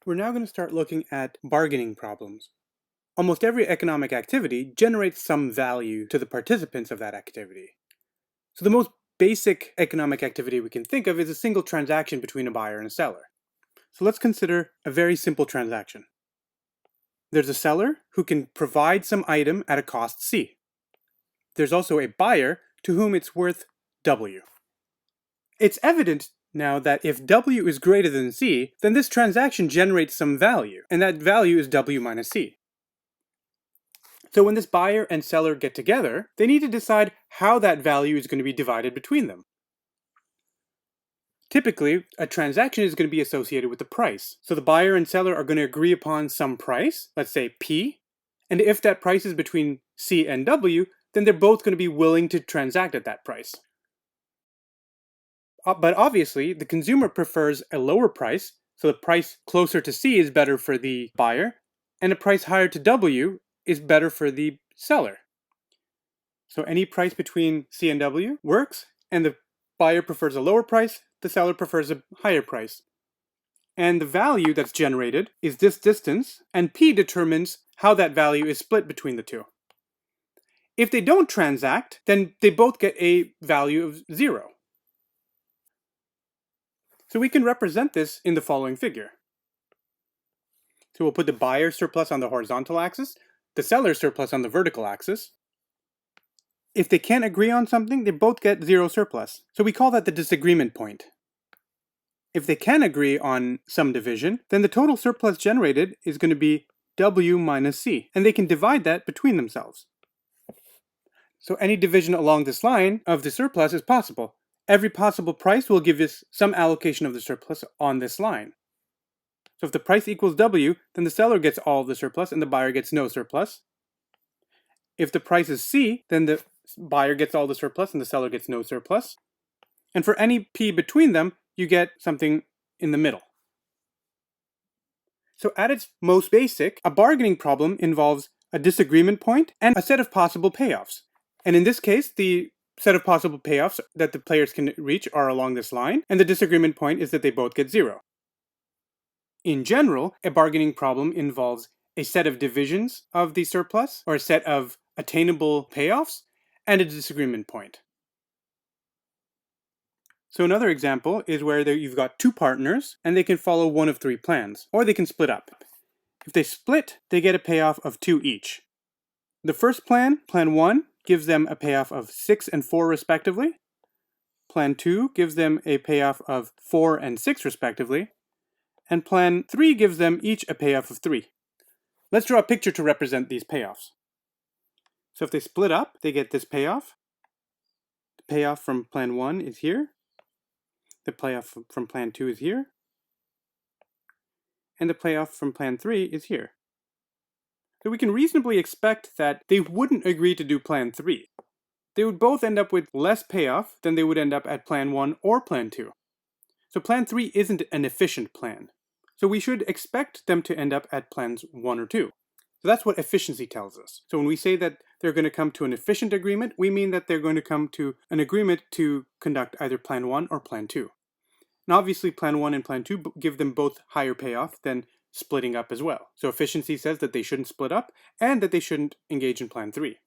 We're now going to start looking at bargaining problems. Almost every economic activity generates some value to the participants of that activity. So the most basic economic activity we can think of is a single transaction between a buyer and a seller. So let's consider a very simple transaction. There's a seller who can provide some item at a cost C. There's also a buyer to whom it's worth W. It's evident now that if W is greater than C, then this transaction generates some value, and that value is W minus C. So when this buyer and seller get together, they need to decide how that value is going to be divided between them. Typically, a transaction is going to be associated with the price. So the buyer and seller are going to agree upon some price, let's say P, and if that price is between C and W, then they're both going to be willing to transact at that price. But obviously, the consumer prefers a lower price, so the price closer to C is better for the buyer, and a price higher to W is better for the seller. So any price between C and W works, and the buyer prefers a lower price, the seller prefers a higher price. And the value that's generated is this distance, and P determines how that value is split between the two. If they don't transact, then they both get a value of 0. So we can represent this in the following figure. So we'll put the buyer surplus on the horizontal axis, the seller surplus on the vertical axis. If they can't agree on something, they both get 0 surplus. So we call that the disagreement point. If they can agree on some division, then the total surplus generated is going to be W minus C, and they can divide that between themselves. So any division along this line of the surplus is possible. Every possible price will give us some allocation of the surplus on this line. So if the price equals W, then the seller gets all of the surplus and the buyer gets no surplus. If the price is C, then the buyer gets all the surplus and the seller gets no surplus. And for any P between them, you get something in the middle. So at its most basic, a bargaining problem involves a disagreement point and a set of possible payoffs. And in this case, the set of possible payoffs that the players can reach are along this line, and the disagreement point is that they both get 0. In general, a bargaining problem involves a set of divisions of the surplus, or a set of attainable payoffs, and a disagreement point. So another example is where you've got two partners, and they can follow one of 3 plans, or they can split up. If they split, they get a payoff of 2 each. The first plan, Plan 1, gives them a payoff of 6 and 4 respectively. Plan 2 gives them a payoff of 4 and 6 respectively. And Plan 3 gives them each a payoff of 3. Let's draw a picture to represent these payoffs. So if they split up, they get this payoff. The payoff from Plan 1 is here. The payoff from Plan 2 is here. And the payoff from Plan 3 is here. So we can reasonably expect that they wouldn't agree to do Plan 3. They would both end up with less payoff than they would end up at Plan 1 or Plan 2. So Plan 3 isn't an efficient plan. So we should expect them to end up at Plans 1 or 2. So that's what efficiency tells us. So when we say that they're going to come to an efficient agreement, we mean that they're going to come to an agreement to conduct either Plan 1 or Plan 2. And obviously Plan 1 and Plan 2 give them both higher payoff than splitting up as well. So efficiency says that they shouldn't split up and that they shouldn't engage in Plan 3.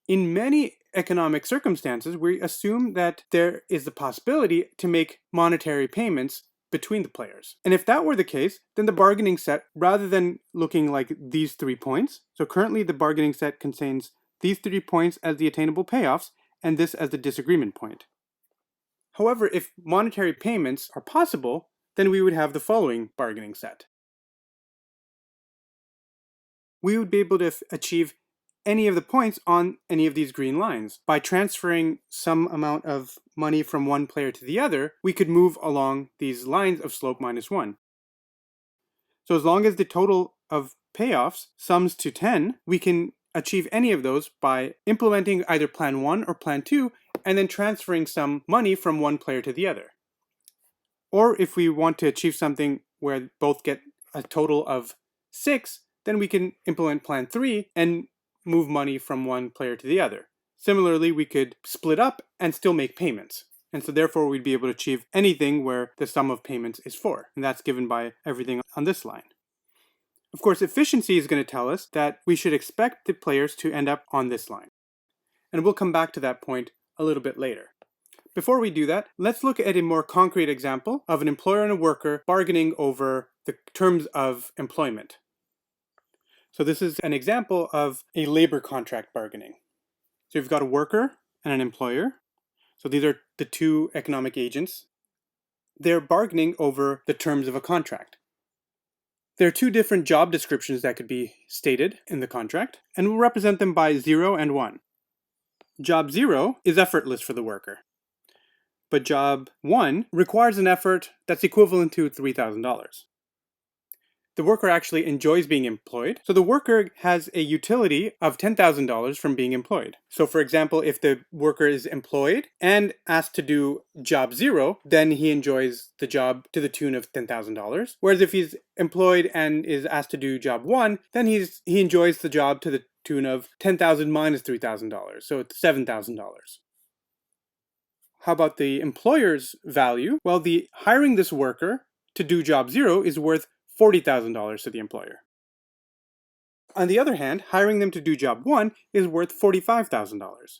In many economic circumstances, we assume that there is the possibility to make monetary payments between the players. And if that were the case, then the bargaining set, rather than looking like these 3 points, so currently the bargaining set contains these 3 points as the attainable payoffs and this as the disagreement point. However, if monetary payments are possible, then we would have the following bargaining set. We would be able to achieve any of the points on any of these green lines. By transferring some amount of money from one player to the other, we could move along these lines of slope minus 1. So as long as the total of payoffs sums to 10, we can achieve any of those by implementing either Plan 1 or Plan 2 and then transferring some money from one player to the other. Or if we want to achieve something where both get a total of 6, then we can implement Plan 3 and move money from one player to the other. Similarly, we could split up and still make payments. And so therefore we'd be able to achieve anything where the sum of payments is 4. And that's given by everything on this line. Of course, efficiency is going to tell us that we should expect the players to end up on this line. And we'll come back to that point a little bit later. Before we do that, let's look at a more concrete example of an employer and a worker bargaining over the terms of employment. So this is an example of a labor contract bargaining. So you've got a worker and an employer. So these are the two economic agents. They're bargaining over the terms of a contract. There are two different job descriptions that could be stated in the contract, and we'll represent them by 0 and 1. Job 0 is effortless for the worker, but job 1 requires an effort that's equivalent to $3,000. The worker actually enjoys being employed, so the worker has a utility of $10,000 from being employed. So for example, if the worker is employed and asked to do job 0, then he enjoys the job to the tune of $10,000. Whereas if he's employed and is asked to do job 1, then he enjoys the job to the tune of $10,000 minus $3,000, so it's $7,000. How about the employer's value? Well, the hiring this worker to do job 0 is worth $40,000 to the employer. On the other hand, hiring them to do job 1 is worth $45,000.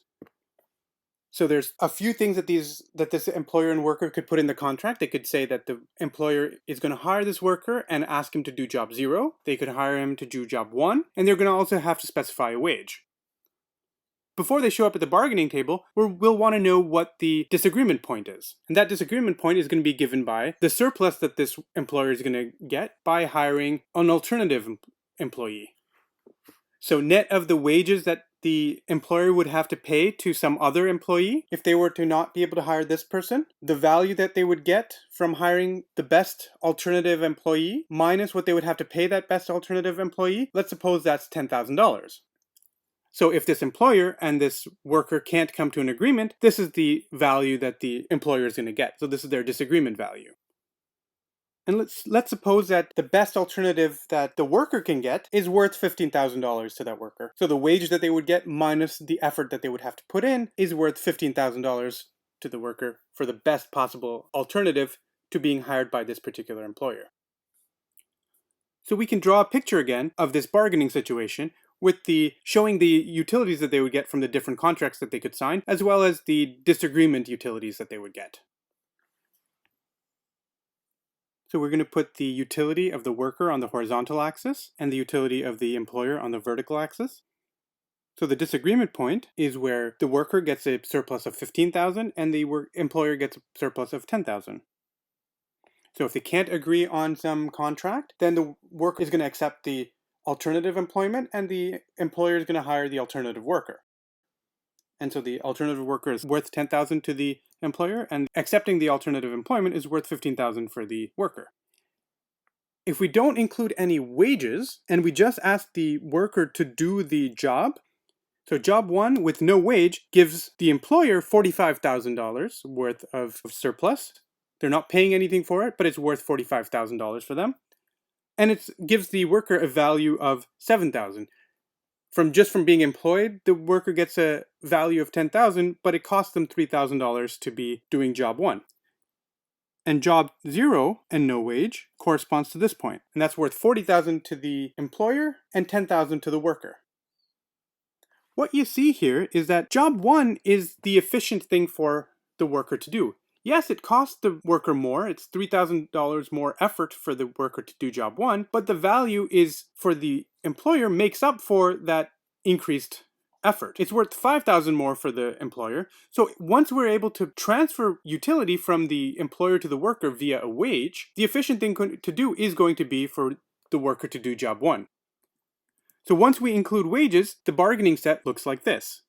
So there's a few things that this employer and worker could put in the contract. They could say that the employer is going to hire this worker and ask him to do job 0. They could hire him to do job 1, and they're going to also have to specify a wage. Before they show up at the bargaining table, we'll want to know what the disagreement point is. And that disagreement point is going to be given by the surplus that this employer is going to get by hiring an alternative employee. So net of the wages that the employer would have to pay to some other employee if they were to not be able to hire this person, the value that they would get from hiring the best alternative employee minus what they would have to pay that best alternative employee, let's suppose that's $10,000. So if this employer and this worker can't come to an agreement, this is the value that the employer is going to get. So this is their disagreement value. And let's suppose that the best alternative that the worker can get is worth $15,000 to that worker. So the wage that they would get minus the effort that they would have to put in is worth $15,000 to the worker for the best possible alternative to being hired by this particular employer. So we can draw a picture again of this bargaining situation with showing the utilities that they would get from the different contracts that they could sign, as well as the disagreement utilities that they would get. So we're going to put the utility of the worker on the horizontal axis and the utility of the employer on the vertical axis. So the disagreement point is where the worker gets a surplus of $15,000 and the employer gets a surplus of $10,000. So if they can't agree on some contract, then the worker is going to accept the alternative employment and the employer is going to hire the alternative worker. And so the alternative worker is worth $10,000 to the employer, and accepting the alternative employment is worth $15,000 for the worker. If we don't include any wages and we just ask the worker to do the job, so job 1 with no wage gives the employer $45,000 worth of surplus. They're not paying anything for it, but it's worth $45,000 for them. And it gives the worker a value of $7,000. From being employed, the worker gets a value of $10,000, but it costs them $3,000 to be doing job 1. And job 0 and no wage corresponds to this point, and that's worth $40,000 to the employer and $10,000 to the worker. What you see here is that job 1 is the efficient thing for the worker to do. Yes, it costs the worker more. It's $3,000 more effort for the worker to do job 1, but the value is for the employer makes up for that increased effort. It's worth $5,000 more for the employer. So once we're able to transfer utility from the employer to the worker via a wage, the efficient thing to do is going to be for the worker to do job 1. So once we include wages, the bargaining set looks like this.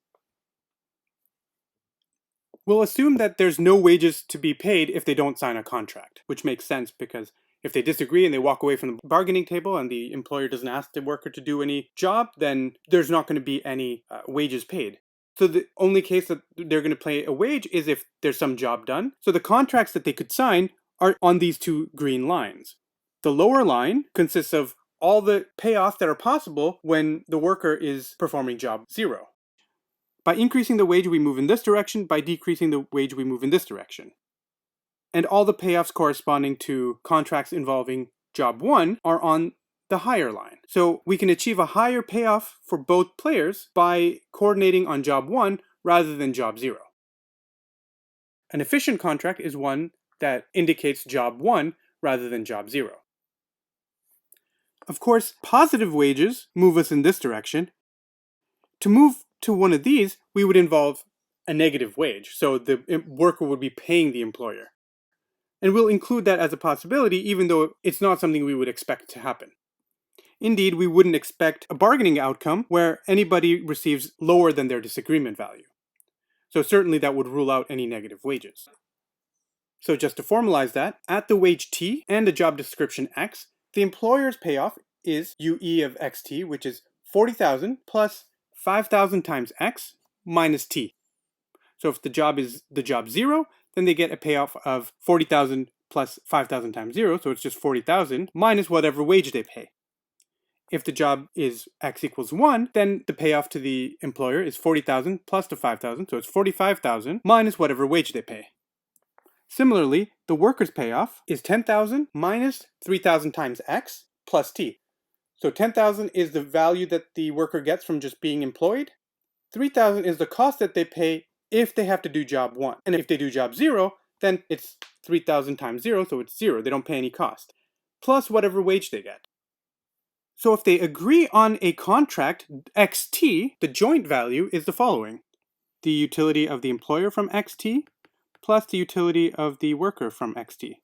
We'll assume that there's no wages to be paid if they don't sign a contract, which makes sense because if they disagree and they walk away from the bargaining table and the employer doesn't ask the worker to do any job, then there's not going to be any wages paid. So the only case that they're going to pay a wage is if there's some job done. So the contracts that they could sign are on these two green lines. The lower line consists of all the payoffs that are possible when the worker is performing job 0. By increasing the wage, we move in this direction. By decreasing the wage, we move in this direction. And all the payoffs corresponding to contracts involving job 1 are on the higher line. So we can achieve a higher payoff for both players by coordinating on job 1 rather than job 0. An efficient contract is one that indicates job 1 rather than job 0. Of course, positive wages move us in this direction. To move to one of these, we would involve a negative wage, so the worker would be paying the employer. And we'll include that as a possibility, even though it's not something we would expect to happen. Indeed, we wouldn't expect a bargaining outcome where anybody receives lower than their disagreement value. So certainly that would rule out any negative wages. So just to formalize that, at the wage T and the job description X, the employer's payoff is UE of XT, which is 40,000 plus 5,000 times X minus T. So if the job is the job 0, then they get a payoff of 40,000 plus 5,000 times 0, so it's just 40,000 minus whatever wage they pay. If the job is X equals 1, then the payoff to the employer is 40,000 plus the 5,000, so it's 45,000 minus whatever wage they pay. Similarly, the worker's payoff is 10,000 minus 3,000 times X plus T. So 10,000 is the value that the worker gets from just being employed. 3,000 is the cost that they pay if they have to do job 1. And if they do job 0, then it's 3,000 times 0, so it's 0. They don't pay any cost. Plus whatever wage they get. So if they agree on a contract, XT, the joint value is the following. The utility of the employer from XT plus the utility of the worker from XT,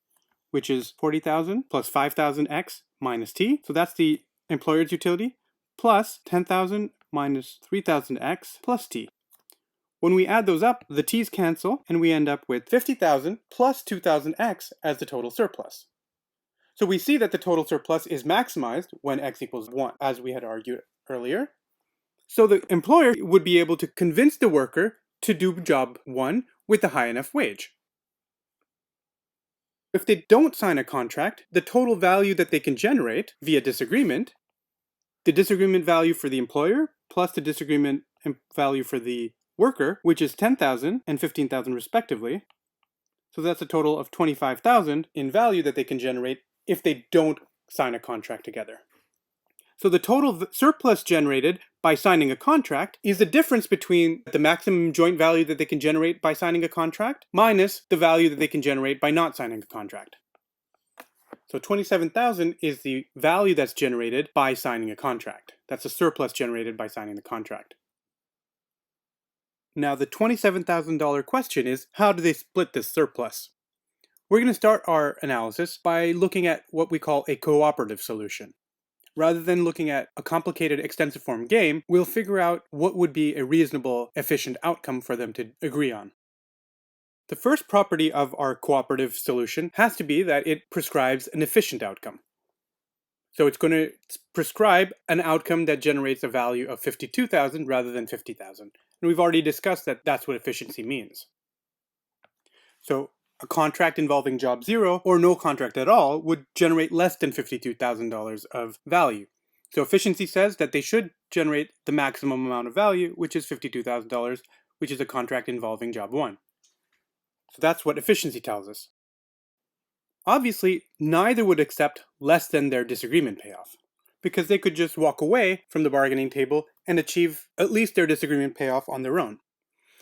which is 40,000 plus 5,000 X minus T. So that's the employer's utility plus 10,000 minus 3,000 X plus T. When we add those up, the T's cancel and we end up with 50,000 plus 2,000 X as the total surplus. So we see that the total surplus is maximized when X equals 1, as we had argued earlier. So the employer would be able to convince the worker to do job 1 with a high enough wage. If they don't sign a contract, the total value that they can generate via disagreement, the disagreement value for the employer plus the disagreement value for the worker, which is 10,000 and 15,000 respectively. So that's a total of 25,000 in value that they can generate if they don't sign a contract together. So the total surplus generated by signing a contract is the difference between the maximum joint value that they can generate by signing a contract minus the value that they can generate by not signing a contract. So 27,000 is the value that's generated by signing a contract. That's a surplus generated by signing the contract. Now the $27,000 question is, how do they split this surplus? We're going to start our analysis by looking at what we call a cooperative solution. Rather than looking at a complicated extensive form game, we'll figure out what would be a reasonable, efficient outcome for them to agree on. The first property of our cooperative solution has to be that it prescribes an efficient outcome. So it's going to prescribe an outcome that generates a value of 52,000 rather than 50,000. And we've already discussed that that's what efficiency means. So a contract involving job 0 or no contract at all would generate less than $52,000 of value. So efficiency says that they should generate the maximum amount of value, which is $52,000, which is a contract involving job 1. So that's what efficiency tells us. Obviously, neither would accept less than their disagreement payoff, because they could just walk away from the bargaining table and achieve at least their disagreement payoff on their own.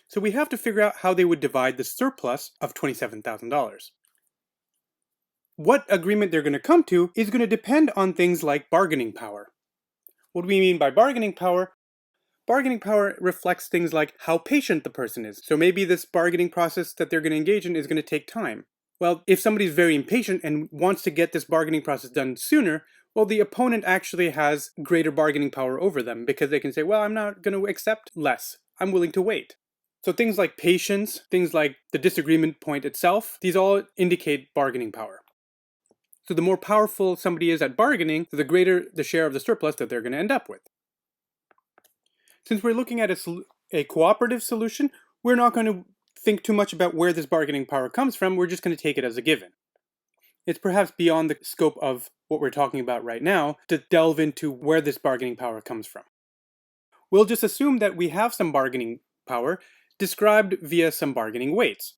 So we have to figure out how they would divide the surplus of $27,000. What agreement they're going to come to is going to depend on things like bargaining power. What do we mean by bargaining power? Bargaining power reflects things like how patient the person is. So maybe this bargaining process that they're going to engage in is going to take time. Well, if somebody's very impatient and wants to get this bargaining process done sooner, well, the opponent actually has greater bargaining power over them because they can say, well, I'm not going to accept less. I'm willing to wait. So things like patience, things like the disagreement point itself, these all indicate bargaining power. So the more powerful somebody is at bargaining, the greater the share of the surplus that they're going to end up with. Since we're looking at a cooperative solution, we're not going to think too much about where this bargaining power comes from. We're just going to take it as a given. It's perhaps beyond the scope of what we're talking about right now to delve into where this bargaining power comes from. We'll just assume that we have some bargaining power described via some bargaining weights.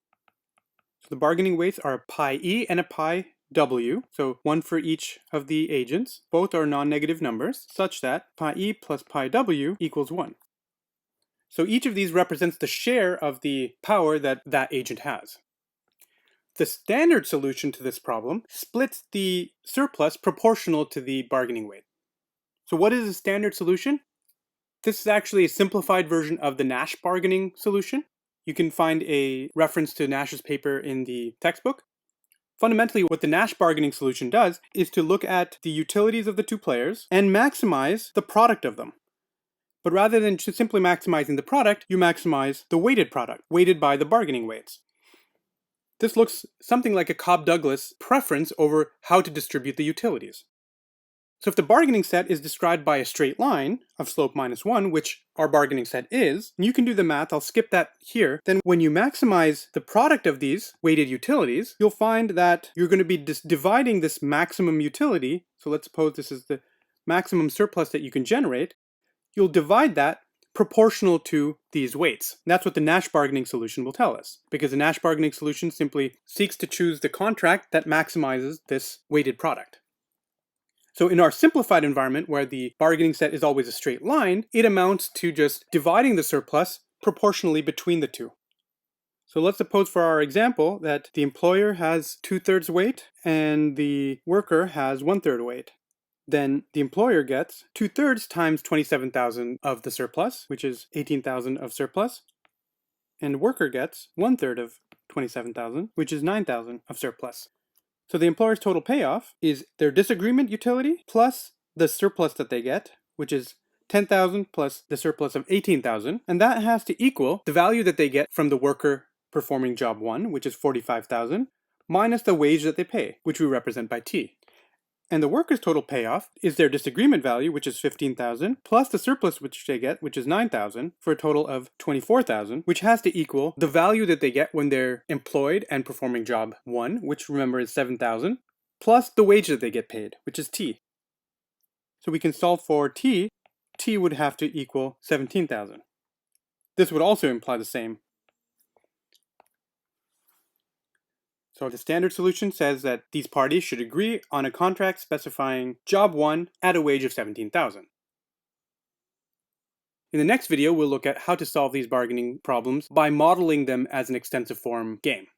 So the bargaining weights are pi e and a pi w, so one for each of the agents. Both are non-negative numbers, such that pi e plus pi w equals 1. So each of these represents the share of the power that that agent has. The standard solution to this problem splits the surplus proportional to the bargaining weight. So what is a standard solution? This is actually a simplified version of the Nash bargaining solution. You can find a reference to Nash's paper in the textbook. Fundamentally, what the Nash bargaining solution does is to look at the utilities of the two players and maximize the product of them. But rather than just simply maximizing the product, you maximize the weighted product, weighted by the bargaining weights. This looks something like a Cobb-Douglas preference over how to distribute the utilities. So if the bargaining set is described by a straight line of slope -1, which our bargaining set is, and you can do the math, I'll skip that here, then when you maximize the product of these weighted utilities, you'll find that you're going to be dividing this maximum utility, so let's suppose this is the maximum surplus that you can generate, you'll divide that proportional to these weights. And that's what the Nash bargaining solution will tell us, because the Nash bargaining solution simply seeks to choose the contract that maximizes this weighted product. So in our simplified environment, where the bargaining set is always a straight line, it amounts to just dividing the surplus proportionally between the two. So let's suppose for our example that the employer has 2/3 weight and the worker has 1/3 weight. Then the employer gets 2/3 times 27,000 of the surplus, which is 18,000 of surplus, and the worker gets 1/3 of 27,000, which is 9,000 of surplus. So the employer's total payoff is their disagreement utility plus the surplus that they get, which is 10,000 plus the surplus of 18,000, and that has to equal the value that they get from the worker performing job 1, which is 45,000, minus the wage that they pay, which we represent by T. And the worker's total payoff is their disagreement value, which is 15,000, plus the surplus which they get, which is 9,000, for a total of 24,000, which has to equal the value that they get when they're employed and performing job 1, which remember is 7,000, plus the wage that they get paid, which is T. So we can solve for T. T would have to equal 17,000. This would also imply the same. So the standard solution says that these parties should agree on a contract specifying job 1 at a wage of 17,000. In the next video, we'll look at how to solve these bargaining problems by modeling them as an extensive form game.